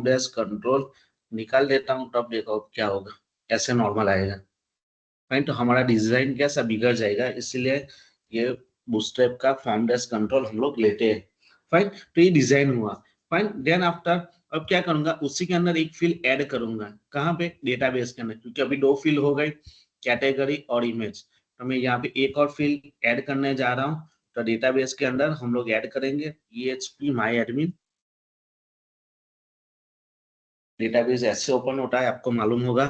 Desk control निकाल देता हूँ, तब देखो क्या होगा, ऐसे नॉर्मल आएगा। फाइन, तो हमारा डिजाइन कैसा बिगड़ जाएगा, इसलिए ये बूटस्ट्रैप का फॉर्म डेस्क कंट्रोल हम लोग लेते हैं। फाइन, तो ये डिजाइन हुआ। फाइन, देन आफ्टर अब क्या करूंगा, उसी के अंदर एक फील्ड ऐड करूंगा। कहाँ पे, डेटाबेस के अंदर, क्योंकि अभी दो फील्ड हो गई, कैटेगरी और इमेज। तो मैं यहाँ पे एक और फील्ड ऐड करने जा रहा हूँ। तो डेटाबेस के अंदर हम लोग ऐड करेंगे EHP माई एडमिन। डेटाबेस ऐसे ओपन होता है, आपको मालूम होगा।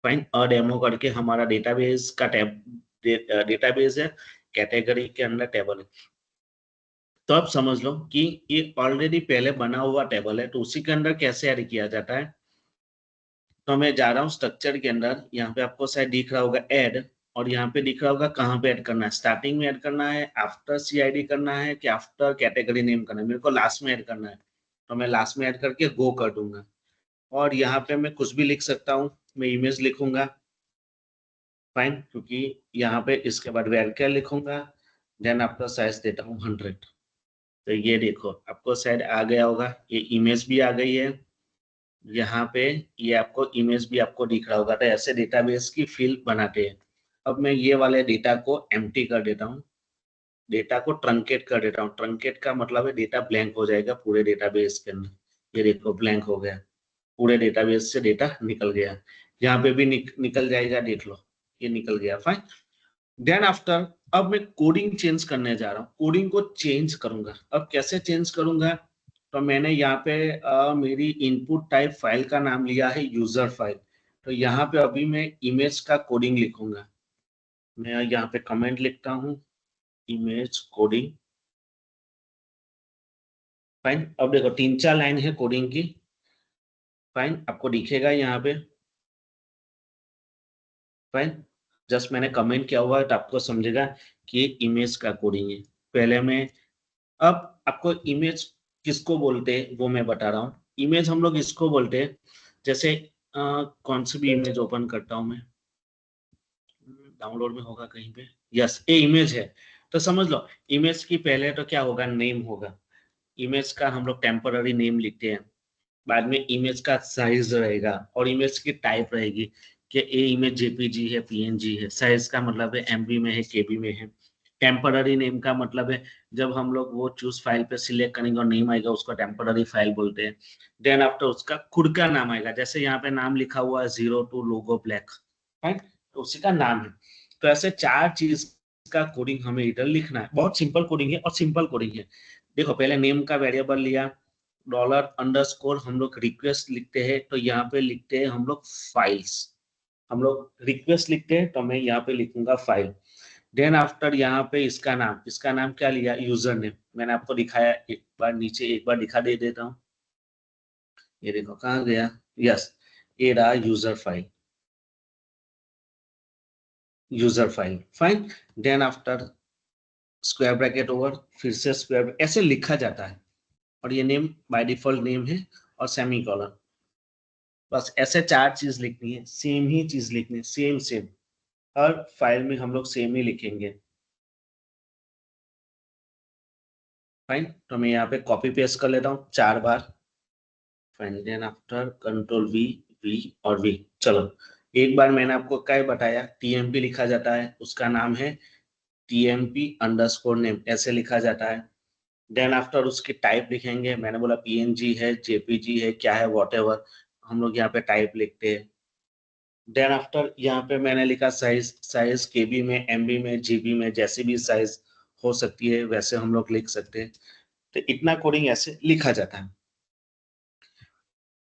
फाइन, और डेमो करके हमारा डेटाबेस का टैब, डेटाबेस है, कैटेगरी के अंदर टेबल है। तो आप समझ लो कि ये ऑलरेडी पहले बना हुआ टेबल है, तो उसी के अंदर कैसे ऐड किया जाता है। तो मैं जा रहा हूँ स्ट्रक्चर के अंदर, यहाँ पे आपको शायद दिख रहा होगा ऐड, और यहाँ पे दिख रहा होगा कहाँ पे ऐड करना है, स्टार्टिंग में ऐड करना है, आफ्टर CID करना है, कि आफ्टर कैटेगरी नेम करना है। मेरे को लास्ट में ऐड करना है, तो मैं लास्ट में ऐड करके गो कर दूंगा। और यहाँ पे मैं कुछ भी लिख सकता हूँ, मैं इमेज लिखूंगा। फाइन, क्योंकि यहाँ पे इसके बाद वेरकेर लिखूंगा। देन आपका साइज देता हूँ 100। तो ये देखो आपको शायद आ गया होगा, ये इमेज भी आ गई है यहाँ पे, ये आपको इमेज भी आपको दिख रहा होगा। तो ऐसे डेटाबेस की फील्ड बनाते हैं। अब मैं ये वाले डेटा को एम्प्टी कर देता हूँ, डेटा को ट्रंकेट कर देता हूँ। ट्रंकेट का मतलब है डेटा ब्लैंक हो जाएगा पूरे डेटाबेस के अंदर। ये देखो ब्लैंक हो गया, पूरे डेटाबेस से डेटा निकल गया। यहाँ पे भी निकल जाएगा, देख लो ये निकल गया। फाइन, देन आफ्टर अब मैं कोडिंग चेंज करने जा रहा हूँ, कोडिंग को चेंज करूंगा। अब कैसे चेंज करूंगा, तो मैंने यहाँ पे मेरी इनपुट टाइप फाइल का नाम लिया है यूजर फाइल। तो यहाँ पे अभी मैं इमेज का कोडिंग लिखूंगा। मैं यहाँ पे कमेंट लिखता हूँ, इमेज कोडिंग। फाइन, अब देखो 3-4 लाइन है कोडिंग की। फाइन, आपको दिखेगा यहाँ पे। फाइन, जस्ट मैंने कमेंट किया हुआ है, तो आपको समझेगा कि ये इमेज का कोडिंग है। पहले मैं, अब आपको इमेज किसको बोलते हैं वो मैं बता रहा हूँ। इमेज हम लोग इसको बोलते हैं, जैसे कौन सी भी इमेज ओपन करता हूँ मैं, डाउनलोड में होगा कहीं पे, यस ये इमेज है। तो समझ लो इमेज की पहले तो क्या होगा, नेम होगा। इमेज का हम लोग टेम्पररी नेम लिखते हैं। बाद में इमेज का साइज रहेगा, और इमेज की टाइप रहेगी कि ये इमेज JPG है, PNG है। साइज का मतलब है MB में है, KB में है। टेम्पररी नेम का मतलब है जब हम लोग वो चूज फाइल पे सिलेक्ट करेंगे और नेम आएगा, उसको टेम्पररी फाइल बोलते हैं। देन आफ्टर उसका खुद का नाम आएगा, जैसे यहाँ पे नाम लिखा हुआ है 02 लोगो ब्लैक, राइट, तो उसी का नाम है। तो ऐसे 4 चीज का कोडिंग हमें इधर लिखना है। बहुत सिंपल कोडिंग है, और सिंपल कोडिंग है। देखो पहले नेम का वेरिएबल लिया, $_ हम लोग रिक्वेस्ट लिखते हैं, तो यहाँ पे लिखते हैं हम लोग फाइल्स। हम लोग रिक्वेस्ट लिखते हैं, तो मैं यहाँ पे लिखूंगा फाइल। देन आफ्टर यहाँ पे इसका नाम क्या लिया, यूजर नेम। मैंने आपको दिखाया एक बार, नीचे एक बार दिखा दे देता हूँ। ये देखो कहाँ गया, यस ये रहा user file, user file. Fine, then after square bracket over, फिर से स्क्वायर, ऐसे लिखा जाता है। और ये नेम बाय डिफॉल्ट नेम है, और सेमी कॉलन। बस ऐसे 4 चीज लिखनी है, सेम ही चीज लिखनी है, सेम सेम। हर फाइल में हम लोग सेम ही लिखेंगे। फाइन, तो मैं यहाँ पे कॉपी पेस्ट कर लेता हूँ 4 बार। Fine, then after control V और V। चलो, एक बार मैंने आपको क्या बताया, TMP लिखा जाता है, उसका नाम है TMP_name, ऐसे लिखा जाता है। देन आफ्टर उसकी टाइप लिखेंगे। मैंने बोला PNG है, JPG है, क्या है, वॉट हम लोग यहाँ पे टाइप लिखते हैं। देन आफ्टर यहाँ पे मैंने लिखा साइज, साइज KB में, MB में, GB में, जैसे भी साइज हो सकती है वैसे हम लोग लिख सकते हैं। तो इतना कोडिंग ऐसे लिखा जाता है।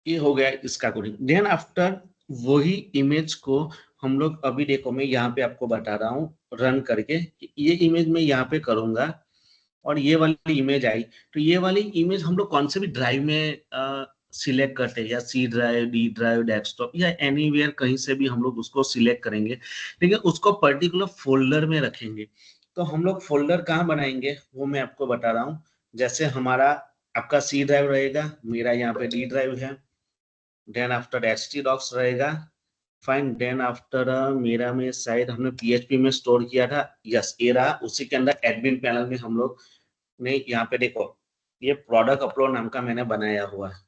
ये हो गया इसका कोडिंग। देन आफ्टर वही इमेज को हम लोग, अभी देखो मैं यहाँ पे आपको बता रहा हूँ रन करके कि ये इमेज मैं यहाँ पे करूंगा, और ये वाली इमेज आई। तो ये वाली इमेज हम लोग कौन से भी ड्राइव में सिलेक्ट करते हैं, या C drive, D drive, desktop, या एनीवेयर कहीं से भी हम लोग उसको सिलेक्ट करेंगे। ठीक है, उसको पर्टिकुलर फोल्डर में रखेंगे। तो हम लोग फोल्डर कहाँ बनाएंगे वो मैं आपको बता रहा हूँ। जैसे हमारा, आपका C ड्राइव रहेगा, मेरा यहाँ पे D ड्राइव है। देन आफ्टर htdocs रहेगा। फाइन, देन आफ्टर मेरा में शायद हमने PHP में स्टोर किया था, यस ये रहा। उसी के अंदर एडमिन पैनल में हम लोग ने, यहाँ पे देखो ये प्रोडक्ट अपलोड नाम का मैंने बनाया हुआ है।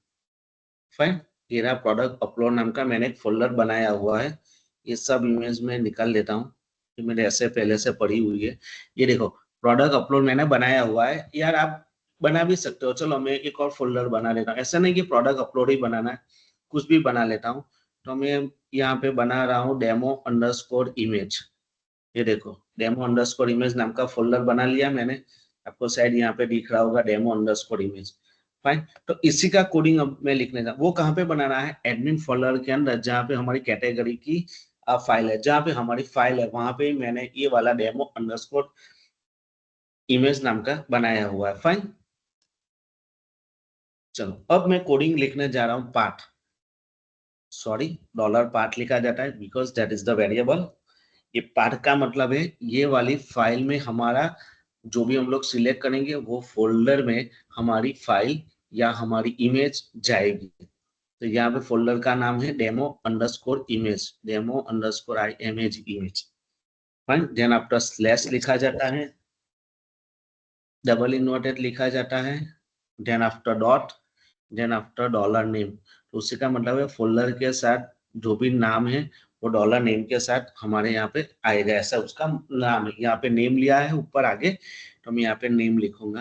फाइन, ये रहा प्रोडक्ट अपलोड नाम का मैंने एक फोल्डर बनाया हुआ है। ये सब इमेज में निकाल लेता हूँ, ये मेरे ऐसे पहले से पड़ी हुई है। ये देखो प्रोडक्ट अपलोड मैंने बनाया हुआ है। यार आप बना भी सकते हो, चलो मैं एक और फोल्डर बना लेता हूँ। ऐसा नहीं कि प्रोडक्ट अपलोड ही बनाना है, कुछ भी बना लेता हूँ। तो मैं यहाँ पे बना रहा हूँ डेमो अंडरस्कोर इमेज। ये देखो डेमो अंडरस्कोर इमेज नाम का फोल्डर बना लिया मैंने। आपको शायद यहाँ पे दिख रहा होगा डेमो अंडरस्कोर इमेज। फाइन, तो इसी का कोडिंग अब मैं लिखने का, वो कहाँ पे बनाना है, एडमिन फोल्डर के अंदर जहाँ पे हमारी कैटेगरी की फाइल है, जहाँ पे हमारी फाइल है वहां पे मैंने ये वाला डेमो अंडरस्कोर इमेज नाम का बनाया हुआ है। फाइन, चलो अब मैं कोडिंग लिखने जा रहा हूँ पार्ट, सॉरी डॉलर पार्ट लिखा जाता है because that is the variable. ये पार्ट का मतलब है ये वाली फाइल में हमारा जो भी हम लोग सिलेक्ट करेंगे वो फोल्डर में हमारी फाइल या हमारी इमेज जाएगी। तो यहाँ पे फोल्डर का नाम है demo underscore image, demo underscore I image image. Fine, then after slash लिखा जाता है, डबल इन्वर्टेड लिखा जाता है, then after dot, then after dollar name. तो उसी का मतलब है फोल्डर के साथ जो भी नाम है वो डॉलर नेम के साथ हमारे यहाँ पे आएगा, ऐसा उसका नाम है। यहाँ पे नेम लिया है ऊपर आगे, तो मैं यहाँ पे नेम लिखूंगा।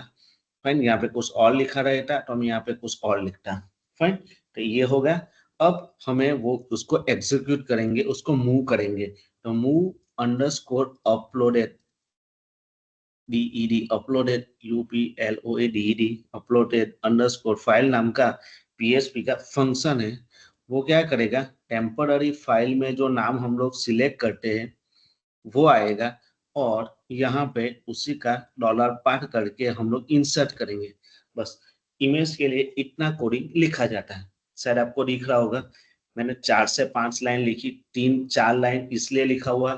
फाइन, यहाँ पे कुछ और लिखा रहता तो मैं यहाँ पे कुछ और लिखता। फाइन, तो ये हो गया। अब हमें वो उसको एग्जीक्यूट करेंगे, उसको मूव करेंगे। तो move underscore uploaded DED uploaded UPLOADED uploaded underscore file नाम का PHP का फंक्शन है। वो क्या करेगा, टेम्पररी फाइल में जो नाम हम लोग सिलेक्ट करते हैं वो आएगा, और यहाँ पे उसी का डॉलर पार्ट करके हम लोग इंसर्ट करेंगे। बस इमेज के लिए इतना कोडिंग लिखा जाता है। शायद आपको दिख रहा होगा मैंने 4 से 5 लाइन लिखी, 3-4 लाइन इसलिए लिखा हुआ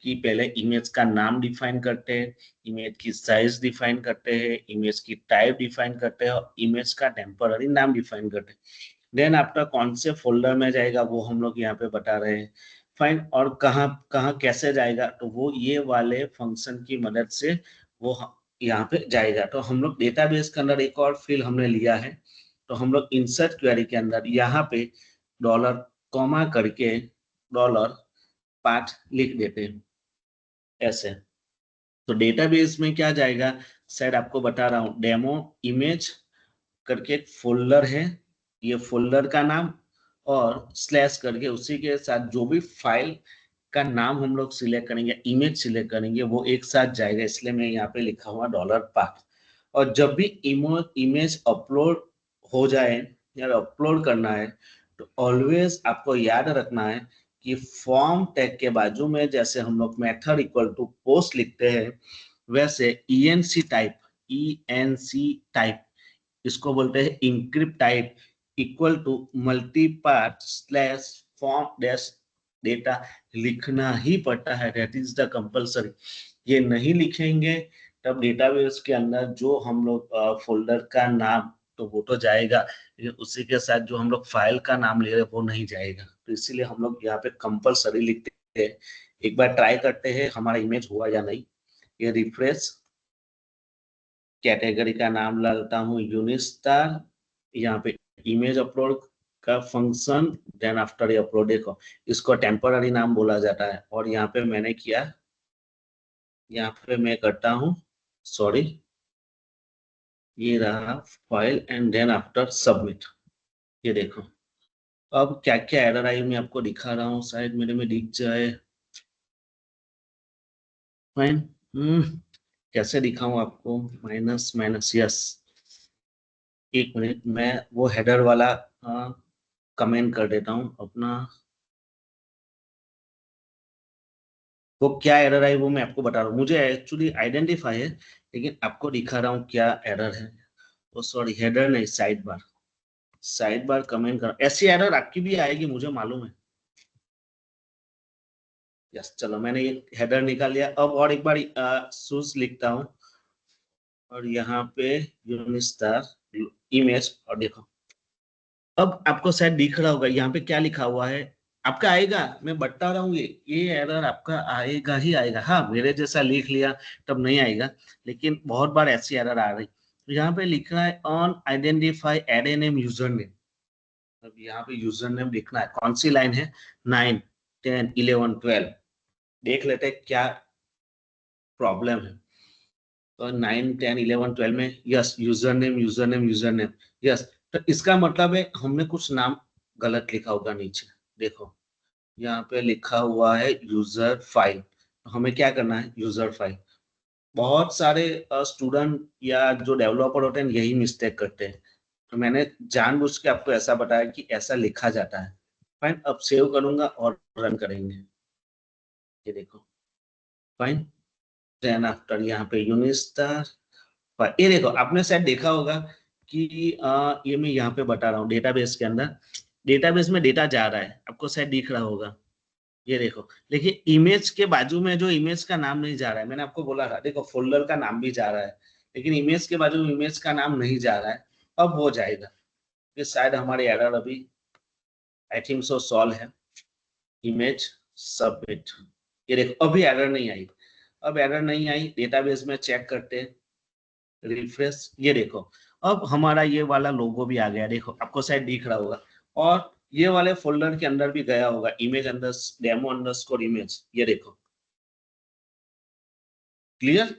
कि पहले इमेज का नाम डिफाइन करते हैं, इमेज की साइज डिफाइन करते हैं, इमेज की टाइप डिफाइन करते हैं और इमेज का टेम्पररी नाम डिफाइन करते हैं। देन आपका कौन से फोल्डर में जाएगा वो हम लोग यहाँ पे बता रहे हैं। फाइन, और कहाँ कहाँ कैसे जाएगा तो वो ये वाले फंक्शन की मदद से वो यहाँ पे जाएगा। तो हम लोग डेटाबेस के अंदर एक और फील्ड हमने लिया है, तो हम लोग इंसर्ट क्वेरी के अंदर यहाँ पे डॉलर कॉमा करके डॉलर पार्ट लिख देते हैं ऐसे। तो डेटाबेस में क्या जाएगा, शायद आपको बता रहा हूँ, डेमो इमेज करके एक फोल्डर है, ये फोल्डर का नाम और स्लैश करके उसी के साथ जो भी फाइल का नाम हम लोग सिलेक्ट करेंगे, इमेज सिलेक्ट करेंगे, वो एक साथ जाएगा। इसलिए मैं यहाँ पे लिखा हुआ डॉलर पार्ट। और जब भी इमेज अपलोड हो जाए या अपलोड करना है तो ऑलवेज आपको याद रखना है कि फॉर्म टैग के बाजू में जैसे हम लोग मेथड इक्वल टू पोस्ट लिखते हैं, वैसे ENC टाइप, इसको बोलते हैं encrypt type, equal to multipart slash form dash data लिखना ही पड़ता है। That is the compulsory. ये नहीं लिखेंगे तब डेटाबेस के अंदर जो हम लोग फोल्डर का नाम तो वो तो जाएगा, लेकिन उसी के साथ जो हम लोग फाइल का नाम ले रहे हैं वो नहीं जाएगा। तो इसीलिए हम लोग यहाँ पे कंपलसरी लिखते हैं। एक बार ट्राई करते हैं हमारा इमेज हुआ या नहीं। ये रिफ्रेश, कैटेगरी का नाम डालता हूँ यूनिस्टार, यहाँ पे इमेज अपलोड का फंक्शन, देन आफ्टर अपलोड देखो इसको टेम्पररी नाम बोला जाता है। और यहाँ पे मैंने किया, यहाँ पे मैं करता हूँ, सॉरी, ये रहा file and then after submit. ये देखो अब क्या क्या एरर आई मैं आपको दिखा रहा हूँ, शायद मेरे में दिख जाए। फाइन, कैसे दिखाऊं आपको, माइनस माइनस, यस, एक मिनट मैं वो हेडर वाला कमेंट कर देता हूँ अपना। वो क्या एरर है वो मैं आपको बता रहा हूँ, मुझे एक्चुअली आइडेंटिफाई है लेकिन आपको दिखा रहा हूँ क्या एरर है। वो सॉरी हेडर नहीं, side bar, side bar comment कर, ऐसी एरर आपकी भी आएगी मुझे मालूम है। यस, चलो मैंने ये हेडर निकाल लिया। अब और एक बार सूज लिखता हूँ और यहाँ पे यूनिस्टार इमेज, और देखो अब आपको शायद दिख रहा होगा यहाँ पे क्या लिखा हुआ है। आपका आएगा, मैं बता रहा हूँ ये एरर आपका आएगा ही आएगा। हाँ मेरे जैसा लिख लिया तब नहीं आएगा, लेकिन बहुत बार ऐसी एरर आ रही। तो यहाँ पे लिख रहा है on identified name user name. अब यहाँ पे यूजर नेम लिखना है, कौन सी लाइन है, 9, 10, 11, 12। देख लेते हैं क्या प्रॉब्लम है। तो 9, 10, 11, 12 में yes, user name, user name, user name, yes. तो इसका मतलब है हमने कुछ नाम गलत लिखा होगा नीचे। देखो यहाँ पे लिखा हुआ है यूजर फाइल, तो हमें क्या करना है, यूजर फाइल। बहुत सारे स्टूडेंट या जो डेवलपर होते हैं यही मिस्टेक करते हैं, तो मैंने जानबूझ के आपको ऐसा बताया कि ऐसा लिखा जाता है। फाइन, अब सेव करूंगा और रन करेंगे। ये देखो, फाइन। देन आफ्टर यहाँ पे यूनिस्टार, ये देखो आपने शायद देखा होगा कि ये मैं यहाँ पे बता रहा हूँ डेटाबेस के अंदर, डेटाबेस में डेटा जा रहा है, आपको शायद दिख रहा होगा। ये देखो, देखिए इमेज के बाजू में जो इमेज का नाम नहीं जा रहा है, मैंने आपको बोला था, देखो फोल्डर का नाम भी जा रहा है लेकिन इमेज के बाजू में इमेज का नाम नहीं जा रहा है। अब हो जाएगा, कि शायद हमारे एरर अभी आई थिंक सो सॉल्व है। इमेज सबमिट, ये देखो अभी एरर नहीं आई। अब एरर नहीं आई, डेटाबेस में चेक करते हैं, रिफ्रेश, ये देखो अब हमारा ये वाला लोगो भी आ गया, देखो आपको शायद दिख रहा होगा। और ये वाले फोल्डर के अंदर भी गया होगा, image under demo underscore image, ये देखो क्लियर।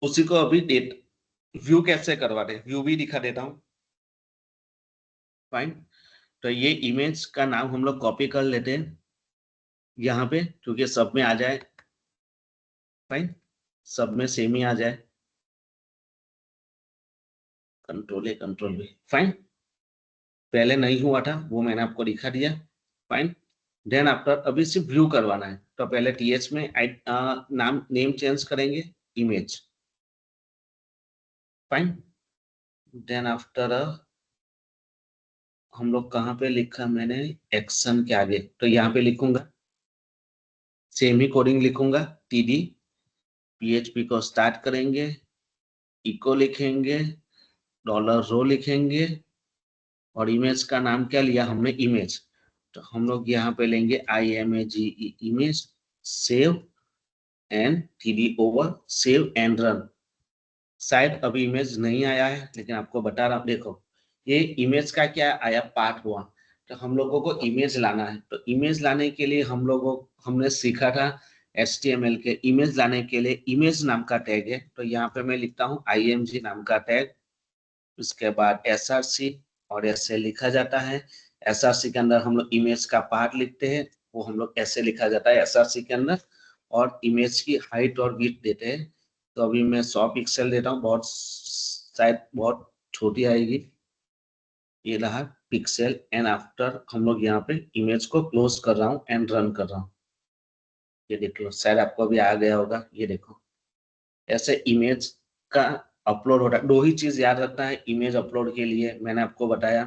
उसी को अभी डेट व्यू कैसे करवाते, व्यू भी दिखा देता हूँ। फाइन, तो ये इमेज का नाम हम लोग कॉपी कर लेते हैं यहाँ पे, क्योंकि सब में आ जाए। फाइन, सब में सेम ही आ जाए, control A control B. Fine, पहले नहीं हुआ था वो मैंने आपको दिखा दिया। फाइन, देन आफ्टर अभी सिर्फ व्यू करवाना है, तो पहले टीएच में नाम नेम चेंज करेंगे, इमेज। फाइन, देन आफ्टर हम लोग कहाँ पे लिखा मैंने, एक्शन के आगे, तो यहाँ पे लिखूंगा सेमी कोडिंग लिखूंगा, टीडी, पीएचपी को स्टार्ट करेंगे, इको लिखेंगे, डॉलर रो लिखेंगे, और इमेज का नाम क्या लिया हमने, इमेज। तो हम लोग यहाँ पे लेंगे IMAGE image, save and TD over, save and run. शायद अभी इमेज नहीं आया है लेकिन आपको बता रहा हूँ, देखो ये इमेज का क्या आया, पार्ट हुआ। तो हम लोगों को इमेज लाना है, तो इमेज लाने के लिए हमने सीखा था HTML के, इमेज लाने के लिए इमेज नाम का टैग है, तो यहाँ पे मैं लिखता हूँ IMG नाम का टैग। उसके बाद SRC, और ऐसे लिखा जाता है। SRC के अंदर हम लोग इमेज का पार्ट लिखते हैं, वो हम लोग ऐसे लिखा जाता है SRC के अंदर। और इमेज की हाइट और विड्थ देते हैं, तो अभी मैं 100 पिक्सल देता हूँ, बहुत शायद बहुत छोटी आएगी। ये रहा पिक्सल, एंड आफ्टर हम लोग यहाँ पे इमेज को क्लोज कर रहा हूँ एंड रन कर रहा हूँ। ये देख लो, शायद आपको अभी आ गया होगा, ये देखो ऐसे इमेज का अपलोड होता है। दो ही चीज याद रखना है इमेज अपलोड के लिए, मैंने आपको बताया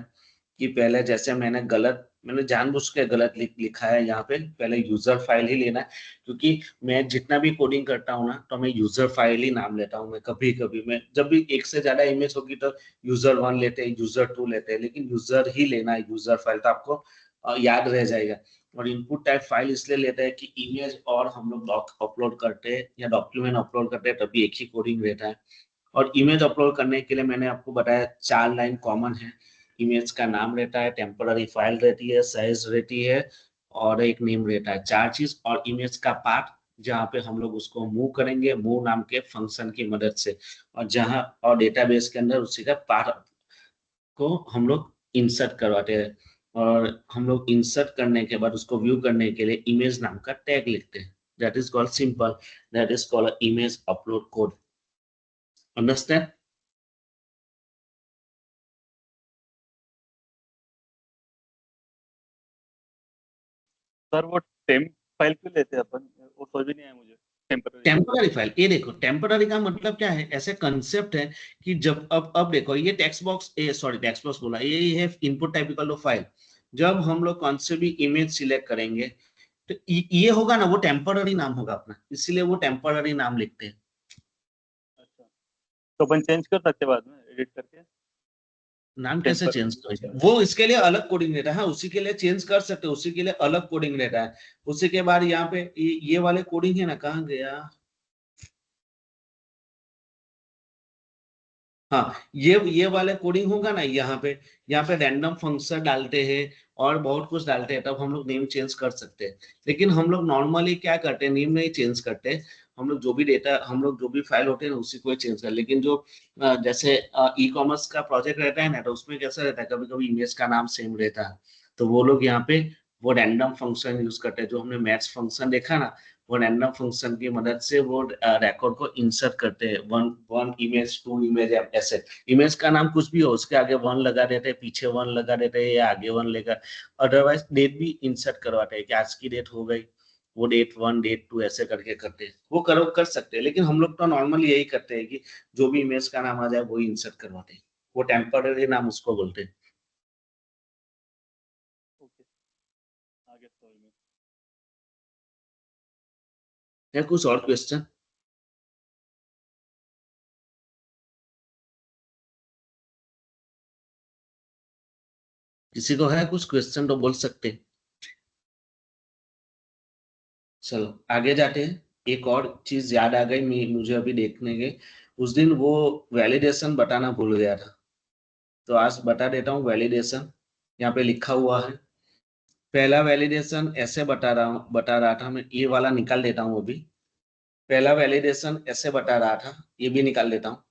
कि पहले जैसे मैंने जानबूझ के गलत लिखा है यहाँ पे, पहले यूजर फाइल ही लेना है। क्योंकि मैं जितना भी कोडिंग करता हूँ ना, तो मैं यूजर फाइल ही नाम लेता हूँ। मैं कभी कभी मैं जब भी एक से ज्यादा इमेज होगी तो यूजर 1 लेते हैं, यूजर 2 लेते हैं, लेकिन यूजर ही लेना है, यूजर फाइल, तो आपको याद रह जाएगा। और इनपुट टाइप फाइल इसलिए लेते हैं कि इमेज और हम लोग डॉक अपलोड करते हैं या डॉक्यूमेंट अपलोड करते हैं तभी एक ही कोडिंग रहता है। और इमेज अपलोड करने के लिए मैंने आपको बताया 4 लाइन कॉमन है। इमेज का नाम रहता है, टेम्पररी फाइल रहती है, साइज रहती है, और एक नेम रहता है, 4 चीज। और इमेज का पार्ट जहाँ पे हम लोग उसको मूव करेंगे, मूव नाम के फंक्शन की मदद से, और जहाँ और डेटाबेस के अंदर उसी का पार्ट को हम लोग इंसर्ट करवाते हैं। और हम लोग इंसर्ट करने के बाद उसको व्यू करने के लिए इमेज नाम का टैग लिखते हैं, that is called simple, that is called image upload code. Understand. Sir वो टेम्प फाइल क्यों लेते हैं अपन, वो समझ भी नहीं आया मुझे, टेम्पररी। टेम्पररी फाइल, ये देखो टेम्पररी का मतलब क्या है, ऐसे कंसेप्ट है कि जब अब देखो ये text box, sorry text box बोला, ये है input type equal to file. जब हम लोग कौन से भी इमेज सिलेक्ट करेंगे, तो ये होगा ना, वो टेम्पररी नाम होगा अपना, इसलिए वो टेम्पररी नाम लिखते हैं। अच्छा, तो अपन चेंज कर सकते हैं बाद में एडिट करके। नाम कैसे टेम्पर चेंज करेंगे, वो इसके लिए अलग कोडिंग रहता है। हाँ, उसी के लिए चेंज कर सकते हो, उसी के लिए अलग कोडिंग रहता है। उसी के बाद यहाँ पे ये वाले कोडिंग है ना, कहाँ गया, हाँ, ये वाले कोडिंग होगा ना, यहाँ पे रैंडम फंक्शन डालते हैं और बहुत कुछ डालते हैं, तब हम लोग नेम चेंज कर सकते हैं। लेकिन हम लोग नॉर्मली क्या करते हैं, नेम नहीं चेंज करते। हम लोग जो भी डेटा, हम लोग जो भी फाइल होते हैं ना, उसी को चेंज कर। लेकिन जो जैसे ई कॉमर्स का प्रोजेक्ट रहता है ना, तो उसमें कैसा रहता है, कभी कभी इमेज का नाम सेम रहता है, तो वो लोग यहाँ पे वो रैंडम फंक्शन यूज करते हैं। जो हमने मैथ्स फंक्शन देखा ना, वो रैंडम फंक्शन की मदद से वो रिकॉर्ड को इंसर्ट करते हैं, one one image, two image, ऐसे। इमेज का नाम कुछ भी हो, उसके आगे वन लगा देते हैं, पीछे वन लगा देते हैं, या आगे वन लेकर। अदरवाइज डेट भी इंसर्ट करवाते हैं कि आज की डेट हो गई, वो डेट वन, डेट टू, ऐसे करके करते हैं। वो करो कर सकते हैं, लेकिन हम लोग तो नॉर्मली यही करते हैं कि जो भी इमेज का नाम आ जाए वो इंसर्ट करवाते हैं। वो टेम्पररी नाम उसको बोलते हैं। ओके, आगे समझ में। है कुछ और क्वेश्चन? किसी को है कुछ क्वेश्चन तो बोल सकते हैं। चलो आगे जाते हैं। एक और चीज याद आ गई, मुझे अभी देखने के। उस दिन वो वैलिडेशन बताना भूल गया था, तो आज बता देता हूँ वैलिडेशन। यहाँ पे लिखा हुआ है। पहला वैलिडेशन ऐसे बता रहा था मैं, ये वाला निकाल देता हूँ अभी। पहला वैलिडेशन ऐसे बता रहा था, ये भी निकाल देता हूँ।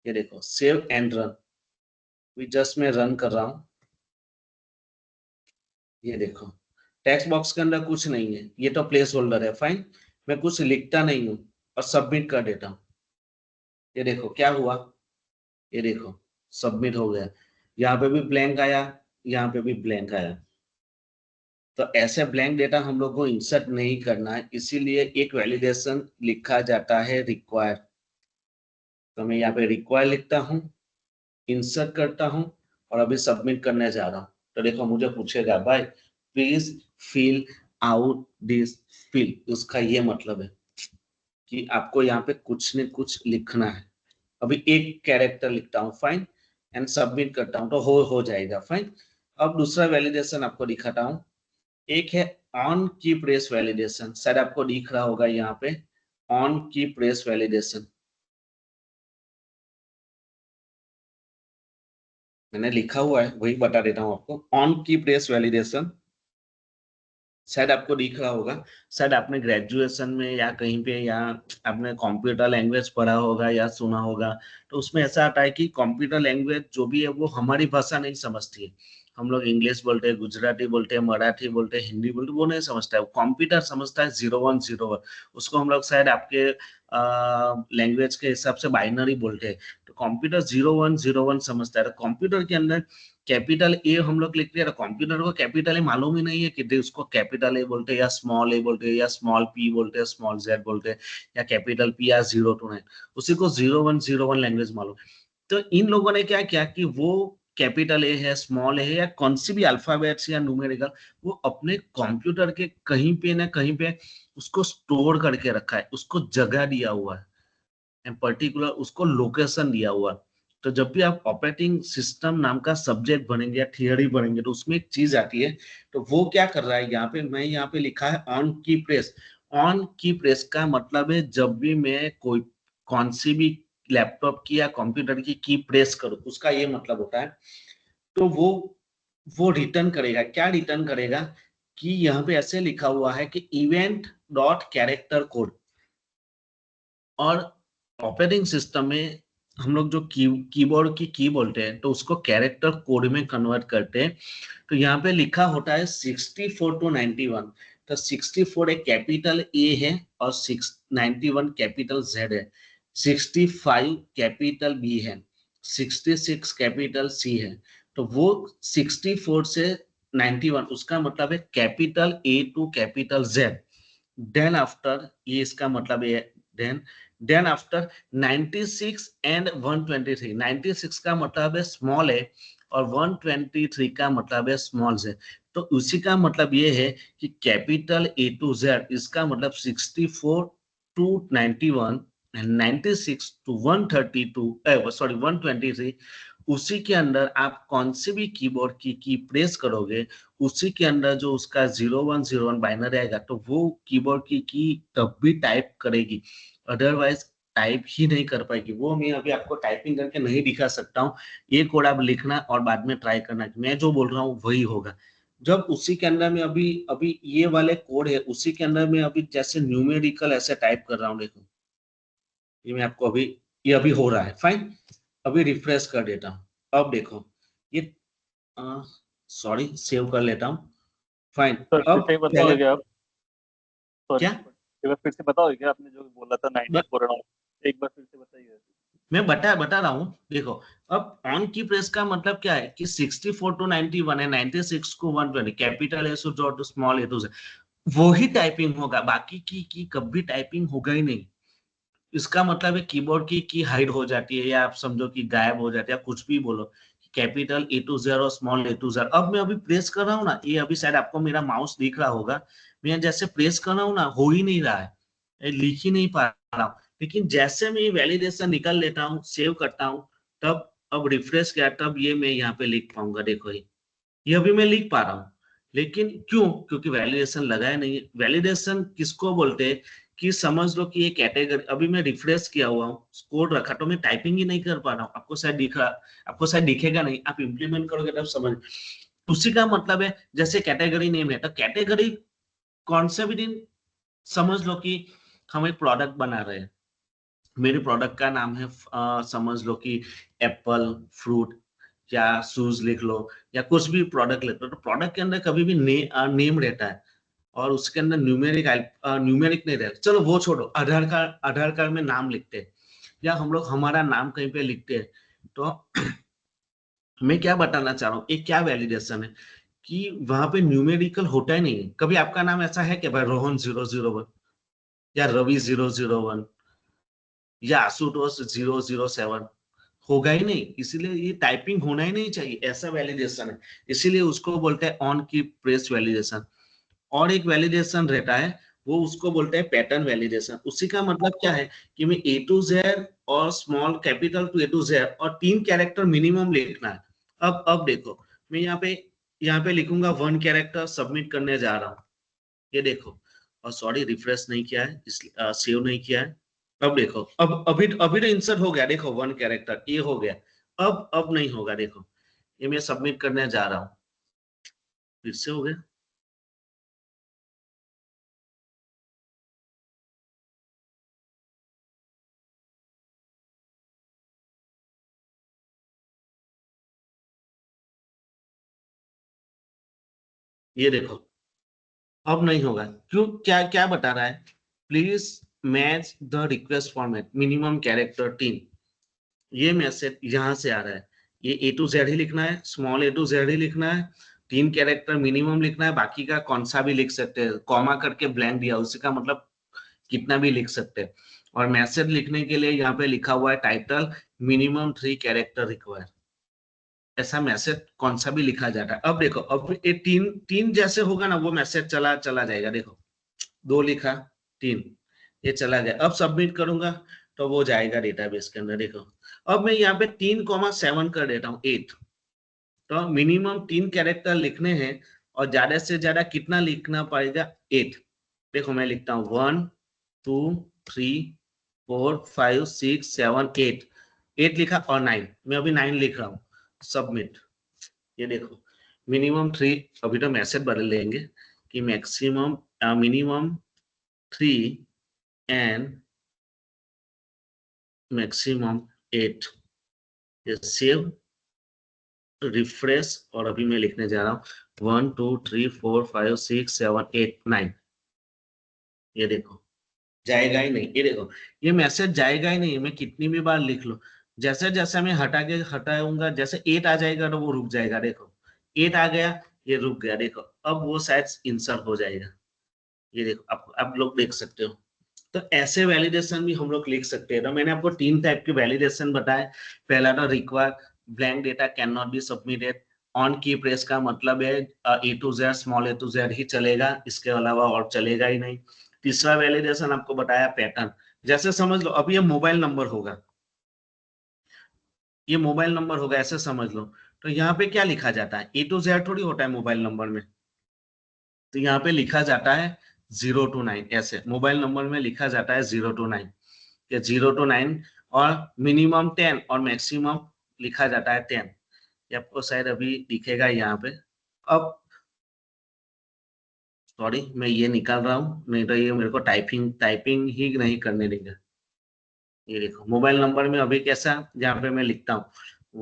ये देखो, सेव एंड रन। जस्ट मैं रन कर रहा हूँ। ये देखो, टेक्स्ट बॉक्स के अंदर कुछ नहीं है, ये तो प्लेस होल्डर है, फाइन। मैं कुछ लिखता नहीं हूँ और सबमिट कर देता हूँ। ये देखो क्या हुआ, ये देखो सबमिट हो गया। यहाँ पे भी ब्लैंक आया, यहाँ पे भी ब्लैंक आया। तो ऐसे ब्लैंक डेटा हम लोग को इंसर्ट नहीं करना है, इसीलिए एक वैलिडेशन लिखा जाता है रिक्वायर। तो मैं यहाँ पे रिक्वायर लिखता हूँ, इंसर्ट करता हूँ, और अभी सबमिट करने जा रहा हूँ। तो देखो मुझे पूछेगा, भाई please fill out this field, उसका ये मतलब है कि आपको यहाँ पे कुछ न कुछ लिखना है। अभी एक कैरेक्टर लिखता हूँ, फाइन, एंड सबमिट करता हूँ, तो हो जाएगा, फाइन। अब दूसरा वैलिडेशन आपको दिखाता हूँ। एक है ऑन की प्रेस वैलिडेशन, शायद आपको दिख रहा होगा यहाँ पे, ऑन की प्रेस वैलिडेशन। मैंने लिखा हुआ है, वही बता देता हूँ आपको। ऑन की प्रेस वैलिडेशन शायद आपको दिख रहा होगा। शायद आपने ग्रेजुएशन में या कहीं पे, या आपने कंप्यूटर लैंग्वेज पढ़ा होगा या सुना होगा। तो उसमें ऐसा आता है कि कंप्यूटर लैंग्वेज जो भी है वो हमारी भाषा नहीं समझती है। हम लोग इंग्लिश बोलते हैं, गुजराती बोलते हैं, मराठी बोलते हैं, हिंदी बोलते हैं, वो नहीं समझता है। कंप्यूटर समझता है 0101। उसको हम लोग शायद आपके लैंग्वेज के हिसाब से बाइनरी बोलते हैं। तो कंप्यूटर 0101 समझता है। तो कंप्यूटर के अंदर कैपिटल ए हम लोग लिखते हैं, कंप्यूटर को कैपिटल ए मालूम ही नहीं है कि उसको कैपिटल ए बोलते हैं या स्मॉल ए बोलते हैं या स्मॉल पी बोलते हैं, स्मॉल जेड बोलते हैं, या कैपिटल पी या 0 to 9। उसी को 0101 लैंग्वेज मालूम है। तो इन लोगों ने क्या किया कि वो कैपिटल ए है, स्मॉल है, या कौन सी भी अल्फाबेट्स या न्यूमेरिकल, वो अपने कंप्यूटर के कहीं पे ना कहीं पे उसको स्टोर करके रखा है, उसको जगह दिया हुआ है, एंड पर्टिकुलर उसको लोकेशन दिया हुआ है। तो जब भी आप ऑपरेटिंग सिस्टम नाम का सब्जेक्ट बनेंगे या थियरी बनेंगे, तो उसमें एक चीज आती है। तो वो क्या कर रहा है, यहाँ पे मैं यहाँ पे लिखा है on key press. On key press का मतलब है जब भी मैं कोई कौन सी भी लैपटॉप की या कंप्यूटर की प्रेस करूं, उसका ये मतलब होता है। तो वो रिटर्न करेगा, क्या रिटर्न करेगा, कि यहाँ पे ऐसे लिखा हुआ है कि इवेंट डॉट कैरेक्टर कोड। और ऑपरेटिंग सिस्टम में हम लोग जो कीबोर्ड की बोलते हैं, तो उसको कैरेक्टर कोड में कन्वर्ट करते हैं। तो यहाँ पे लिखा होता है 64 to 91। तो 64 एक कैपिटल ए है और 691 कैपिटल जेड है। 65 कैपिटल बी है। 66 कैपिटल सी है। तो वो 64 से 91, उसका मतलब है capital A to capital Z. Then after, ये इसका मतलब है, देन देन आफ्टर 96 एंड 123। 96 का मतलब है स्मॉल है, और 123 का मतलब है स्मॉल है। तो उसी का मतलब ये है कि कैपिटल ए टू जेड, इसका मतलब 64 to 91 एंड 96 to 132, सॉरी 123। उसी के अंदर आप कौन सी भी कीबोर्ड की प्रेस करोगे, उसी के अंदर जो उसका 0101 बाइनरी आएगा, तो वो कीबोर्ड की तब भी टाइप करेगी। अदरवाइज टाइप ही नहीं कर पाएगी। वो मैं अभी आपको टाइपिंग करके नहीं दिखा सकता हूँ। ये कोड आप लिखना और बाद में ट्राई करना, मैं जो बोल रहा हूँ वही होगा। जब उसी के अंदर में अभी अभी ये वाले कोड है, उसी के अंदर में अभी जैसे न्यूमेरिकल ऐसे टाइप कर रहा हूँ, देखो ये मैं आपको अभी, ये अभी हो रहा है। फाइन, अभी रिफ्रेश कर देता हूँ। अब देखो ये, सॉरी सेव कर लेता हूँ। फाइन, सर फिर अब से पहले बताओगे क्या आप? सॉरी, क्या, एक बार फिर से बताओगे क्या आपने जो बोला था 94 और एक बार फिर से बताइए। मैं बता रहा हूँ। देखो, अब ऑन की प्रेस का मतलब क्या है कि 64 to 91 है, 96 को 120, capital S dot small A to Z, वो ही टाइपिंग होगा। बाकी की कभी टाइपिंग होगा ही नहीं। इसका मतलब है कीबोर्ड की हाइड हो जाती है, या आप समझो कि गायब हो जाती है, या कुछ भी बोलो, कैपिटल ए टू जेड और स्मॉल ए टू जेड। अब मैं अभी प्रेस कर रहा हूँ ना, ये अभी शायद आपको मेरा माउस दिख रहा होगा, मैं जैसे प्रेस कर रहा हूँ ना, हो ही नहीं रहा है, लिख ही नहीं पा रहा हूँ। लेकिन जैसे मैं वैलिडेशन निकाल लेता हूँ, सेव करता हूँ, तब अब रिफ्रेश किया, तब ये मैं यहाँ पे लिख पाऊंगा। देखो ये अभी मैं लिख पा रहा हूँ। लेकिन क्यों? क्योंकि वैलिडेशन लगा है नहीं। वैलिडेशन किसको बोलते हैं कि समझ लो कि ये कैटेगरी, अभी मैं रिफ्रेश किया हुआ हूँ, कोड रखा, तो मैं टाइपिंग ही नहीं कर पा रहा हूँ। आपको शायद दिख रहा, आपको शायद दिखेगा नहीं, आप इम्प्लीमेंट करोगे तब समझ। उसी का मतलब है, जैसे कैटेगरी नेम है, तो कैटेगरी कौन से भी दिन समझ लो कि हम एक प्रोडक्ट बना रहे हैं, मेरे प्रोडक्ट का नाम है समझ लो कि एप्पल फ्रूट, या शूज लिख लो, या कुछ भी प्रोडक्ट लिख लो, तो प्रोडक्ट के अंदर कभी भी नेम रहता है, और उसके अंदर न्यूमेरिक नहीं रहता। चलो वो छोड़ो, आधार कार्ड में नाम लिखते हैं, या हम लोग हमारा नाम कहीं पे लिखते हैं। तो मैं क्या बताना चाह रहा हूँ, एक क्या वैलिडेशन है कि वहां पे न्यूमेरिकल होता ही नहीं है। कभी आपका नाम ऐसा है कि भाई रोहन 001, या रवि 001, या आशुतोष 007, होगा ही नहीं। इसीलिए ये टाइपिंग होना ही नहीं चाहिए, ऐसा वैलिडेशन है। इसीलिए उसको बोलते हैं ऑन की प्रेस वैलिडेशन। और एक वैलिडेशन रहता है, वो उसको बोलते हैं पैटर्न वैलिडेशन। उसी का मतलब क्या है कि मैं ए टू जेड और small capital to A to Z और 3 कैरेक्टर मिनिमम लिखना है। अब देखो, मैं यहाँ पे लिखूंगा 1 कैरेक्टर, सबमिट करने जा रहा हूँ। ये देखो, और सॉरी रिफ्रेश नहीं किया है, इसलिए सेव नहीं किया है। अब देखो, अब अभी अभी तो इंसर्ट हो गया, देखो 1 कैरेक्टर ये हो गया। अब नहीं होगा, देखो ये मैं सबमिट करने जा रहा हूँ, फिर से हो गया। ये देखो, अब नहीं होगा। क्यों? क्या क्या बता रहा है? Please match the request format, minimum character 3। ये मैसेज यहाँ से आ रहा है। ये ए टू जेड ही लिखना है, स्मॉल ए टू जेड ही लिखना है, 3 कैरेक्टर मिनिमम लिखना है, बाकी का कौन सा भी लिख सकते हैं। कॉमा करके ब्लैंक दिया, उसी का मतलब कितना भी लिख सकते हैं। और मैसेज लिखने के लिए यहाँ पे लिखा हुआ है टाइटल, मिनिमम 3 कैरेक्टर रिक्वायर। ऐसा मैसेज कौन सा भी लिखा जाता है। अब देखो, अब ये तीन तीन जैसे होगा ना, वो मैसेज चला चला जाएगा। देखो 2 लिखा, 3, ये चला गया। अब सबमिट करूंगा तो वो जाएगा डेटाबेस के अंदर। देखो, अब मैं यहाँ पे 3,7 कर देता हूँ, 8। तो मिनिमम 3 कैरेक्टर लिखने हैं, और ज्यादा से ज्यादा कितना लिखना पड़ेगा? 8। देखो मैं लिखता हूँ 1 2 3 4 5 6 7 8। 8 लिखा, और 9, मैं अभी 9 लिख रहा हूँ। सबमिट। ये देखो, मिनिमम 3, अभी तो मैसेज बदल देंगे कि मैक्सिमम मिनिमम 3 एंड मैक्सिमम 8। ये सेव, रिफ्रेश, और अभी मैं लिखने जा रहा हूँ 1 2 3 4 5 6 7 8 9। ये देखो, जाएगा ही नहीं। ये देखो, ये मैसेज जाएगा ही नहीं, मैं कितनी भी बार लिख लो। जैसे जैसे मैं हटाऊंगा, जैसे 8 आ जाएगा तो वो रुक जाएगा। देखो 8 आ गया, ये रुक गया। देखो अब वो शायद इंसर्ट हो जाएगा। ये देखो, आप लोग देख सकते हो। तो ऐसे वैलिडेशन भी हम लोग लिख सकते हैं। तो मैंने आपको 3 टाइप के वैलिडेशन बताए। पहला तो require blank data can not be submitted. On key press का मतलब है A to Z, small A to Z ही चलेगा, इसके अलावा और चलेगा ही नहीं। तीसरा वैलिडेशन आपको बताया पैटर्न। जैसे समझ लो, अब ये मोबाइल नंबर होगा, ये मोबाइल नंबर होगा, ऐसे समझ लो। तो यहाँ पे क्या लिखा जाता है? ए टू जेड थोड़ी होता है मोबाइल नंबर में। तो यहाँ पे लिखा जाता है 0 to 9, ऐसे मोबाइल नंबर में लिखा जाता है 0 to 9। कि 0 to 9 और मिनिमम 10 और मैक्सिमम लिखा जाता है 10। ये आपको शायद अभी दिखेगा यहाँ पे। अब सॉरी मैं ये निकाल रहा हूँ, नहीं तो ये मेरे को टाइपिंग ही नहीं करने देगा। ये देखो मोबाइल नंबर में अभी कैसा, जहाँ पे मैं लिखता हूँ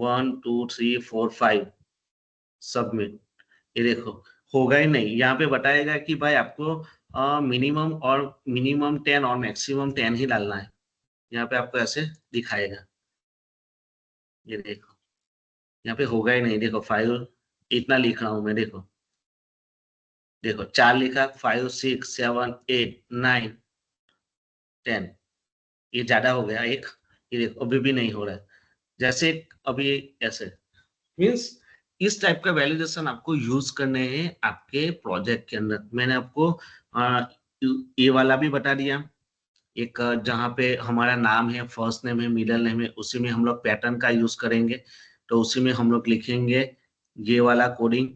1 2 3 4 5 सबमिट, ये देखो होगा ही नहीं। यहाँ पे बताएगा कि भाई आपको मिनिमम 10 और मैक्सिमम 10 ही डालना है। यहाँ पे आपको ऐसे दिखाएगा, ये देखो यहाँ पे होगा ही नहीं। देखो 5 इतना लिख रहा हूँ मैं, देखो देखो 4 लिखा, 5 6 7 8 9 10, ये ज्यादा हो गया एक। ये देखो अभी भी नहीं हो रहा है, जैसे अभी ऐसे मीन्स इस टाइप का वैलिडेशन आपको यूज करने हैं आपके प्रोजेक्ट के अंदर। मैंने आपको ये वाला भी बता दिया। एक जहाँ पे हमारा नाम है, फर्स्ट नेम है, मिडिल नेम है, उसी में हम लोग पैटर्न का यूज करेंगे, तो उसी में हम लोग लिखेंगे ये वाला coding.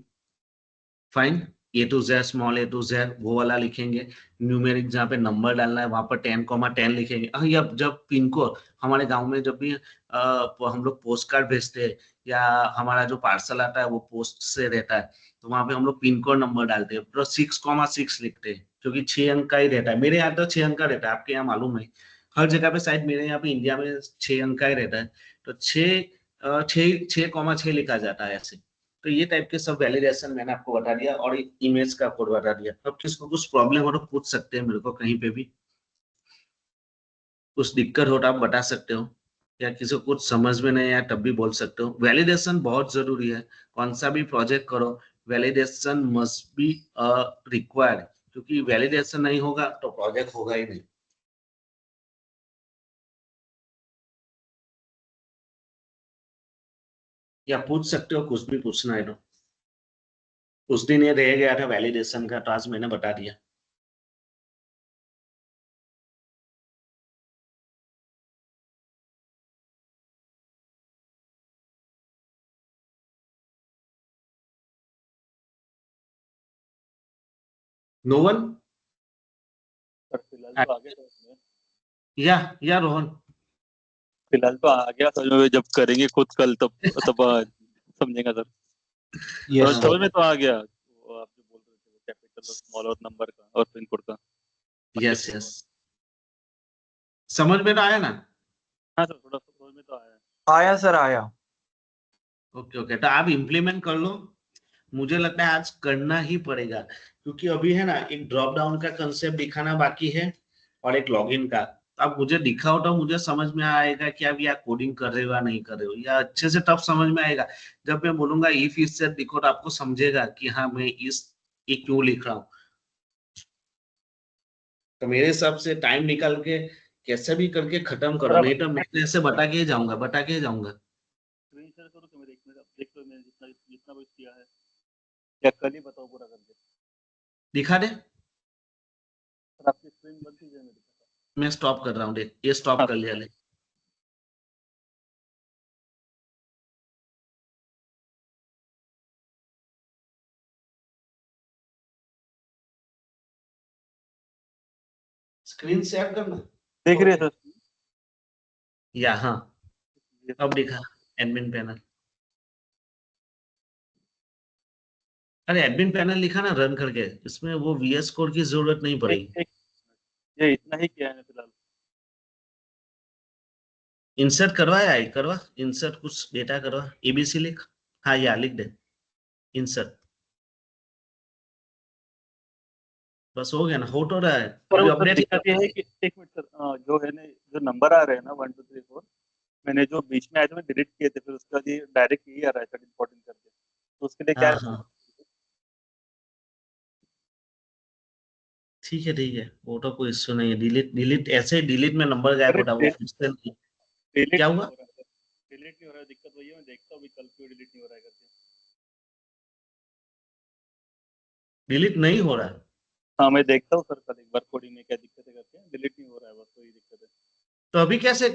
Fine, A to Z small A to Z वो वाला लिखेंगे। न्यूमेरिक जहाँ पे नंबर डालना है वहां पर 10,10 लिखेंगे। या जब पिन कोड, हमारे गांव में जब भी हम लोग पोस्ट कार्ड भेजते हैं या हमारा जो पार्सल आता है वो पोस्ट से रहता है, तो वहां पे हम लोग पिन कोड नंबर डालते हैं, तो 6,6 लिखते हैं, क्योंकि 6 अंक का ही रहता है। मेरे यहाँ तो 6 अंक का रहता है, आपके यहाँ मालूम नहीं, हर जगह पे शायद, मेरे यहाँ पे इंडिया में 6 अंक का ही रहता है। तो 6,6 लिखा जाता है ऐसे। तो ये टाइप के सब वैलिडेशन मैंने आपको बता दिया और इमेज का कोड बता दिया। अब किसको कुछ प्रॉब्लम हो तो पूछ सकते हैं मेरे को, कहीं पे भी कुछ दिक्कत हो तो आप बता सकते हो, या किसी को कुछ समझ में नहीं आया तब भी बोल सकते हो। वैलिडेशन बहुत जरूरी है, कौन सा भी प्रोजेक्ट करो वैलिडेशन मस्ट बी रिक्वायर्ड, क्योंकि वैलिडेशन नहीं होगा तो प्रोजेक्ट होगा ही नहीं। या पूछ सकते हो, कुछ भी पूछना है तो। उस दिन ये रह गया था वैलिडेशन का, तो आज मैंने बता दिया। नो वन, सर फिलहाल तो आ गया समझ में। या रोहन। फिलहाल तो आ गया समझ में, जब करेंगे खुद कल तब तब समझेगा सर। यस समझ सर। समझ में तो आ गया, वो आप जो बोल रहे थे, वो कैपिटल और स्मॉल और नंबर का और पिन कोड का। यस यस, समझ में तो आया ना? हाँ सर, थोड़ा सा समझ में तो आया। आया सर आया। ओके ओके, तो आप इम्प्लीमेंट कर लो। मुझे लगता है आज करना ही पड़ेगा, क्योंकि अभी है ना एक ड्रॉप डाउन का कंसेप्ट दिखाना बाकी है और एक लॉगिन का। अब मुझे दिखाओ तो मुझे समझ में आएगा कि आप या कोडिंग कर रहे हो या नहीं कर रहे हो, या अच्छे से तब समझ में आएगा जब मैं बोलूंगा इफ इससे दिखो, तो आपको समझेगा कि हाँ मैं ये क्यों लिख रहा हूँ। तो मेरे हिसाब से टाइम निकाल के कैसे भी करके खत्म करो, सर आप नहीं तो मैं तो ऐसे बता के ही जाऊंगा। स्क्रीन शेयर करो तो मैं देख लो, मैंने जितना जितना कुछ किया है, या कल ही बताओ पूरा करके। दिखा दे, सर आपकी स्क्रीन बंद कीजिए, मैं दिखाता मैं स्टॉप कर रहा हूँ, देख ये स्टॉप हूँ। कर लिया ले। स्क्रीन शेयर करना, देख रहे हैं सर। या हाँ ये अब दिखा एडमिन पैनल। अरे एडमिन पैनल लिखा ना रन करके, इसमें वो VS कोड की जरूरत नहीं एक पड़ेगी। एक ये इतना ही किया है फिलहाल। इंसर्ट करवाया है, करवा इंसर्ट, कुछ डेटा करवा, ABC लिख। हाँ या लिख दे इंसर्ट, बस हो गया ना, हो तो रहा है पर अभी सर अपडेट। दिक्कत ये है कि एक मिनट सर, जो है ना, जो नंबर आ रहे हैं ना 1 2 3 4, मैंने जो बीच में आए थे मैं डिलीट किए थे, फिर उसके बाद ये डायरेक्ट यही आ रहा है सर इम्पोर्टेंट करके, तो उसके लिए क्या हाँ है? हाँ ठीक है, वो तो कोई इश्यू नहीं है। डिलीट डिलीट ऐसे ही डिलीट में नंबर गायब अरे होता है, वो फिर से नहीं। डिलीट क्या नहीं हुआ? हो रहा है, डिलीट नहीं हो रहा है, दिक्कत वही है। मैं देखता हूँ अभी कल क्यों डिलीट नहीं हो रहा है करके। डिलीट नहीं हो रहा है? हाँ मैं देखता हूँ सर कल एक बार कोडिंग में क्या दिक्कत है करके, डिलीट नहीं हो रहा है, बस वही दिक्कत है। तो अभी कैसे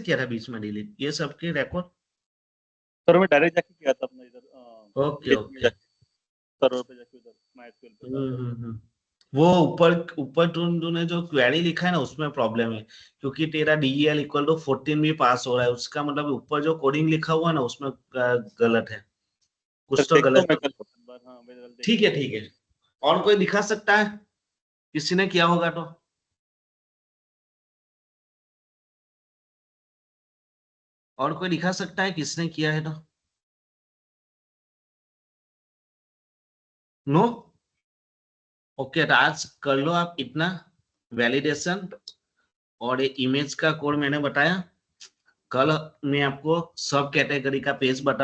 किया था बीच में डिलीट ये सब के रिकॉर्ड? सर मैं डायरेक्ट जाके किया था अपना इधर ओके में ओके। जाके, सर्वर पे जाके उधर MySQL पे। हम्म। वो ऊपर ऊपर तूने जो क्वेरी लिखा है ना उसमें प्रॉब्लम है, क्योंकि तेरा DEL इक्वल टू 14 भी पास हो रहा है, उसका मतलब ऊपर जो कोडिंग लिखा हुआ है ना उसमें गलत है, सर कुछ तो देखता हूँ गलत मैं है। कल एक बार, हाँ मैं कल ठीक देखता है ठीक है। और कोई दिखा सकता है किसी ने किया होगा तो? और कोई दिखा सकता है किसने किया है तो? नो। ओके, तो आज कर लो आप इतना वैलिडेशन, और ये इमेज का कोड मैंने बताया। कल मैं आपको सब कैटेगरी का पेज बता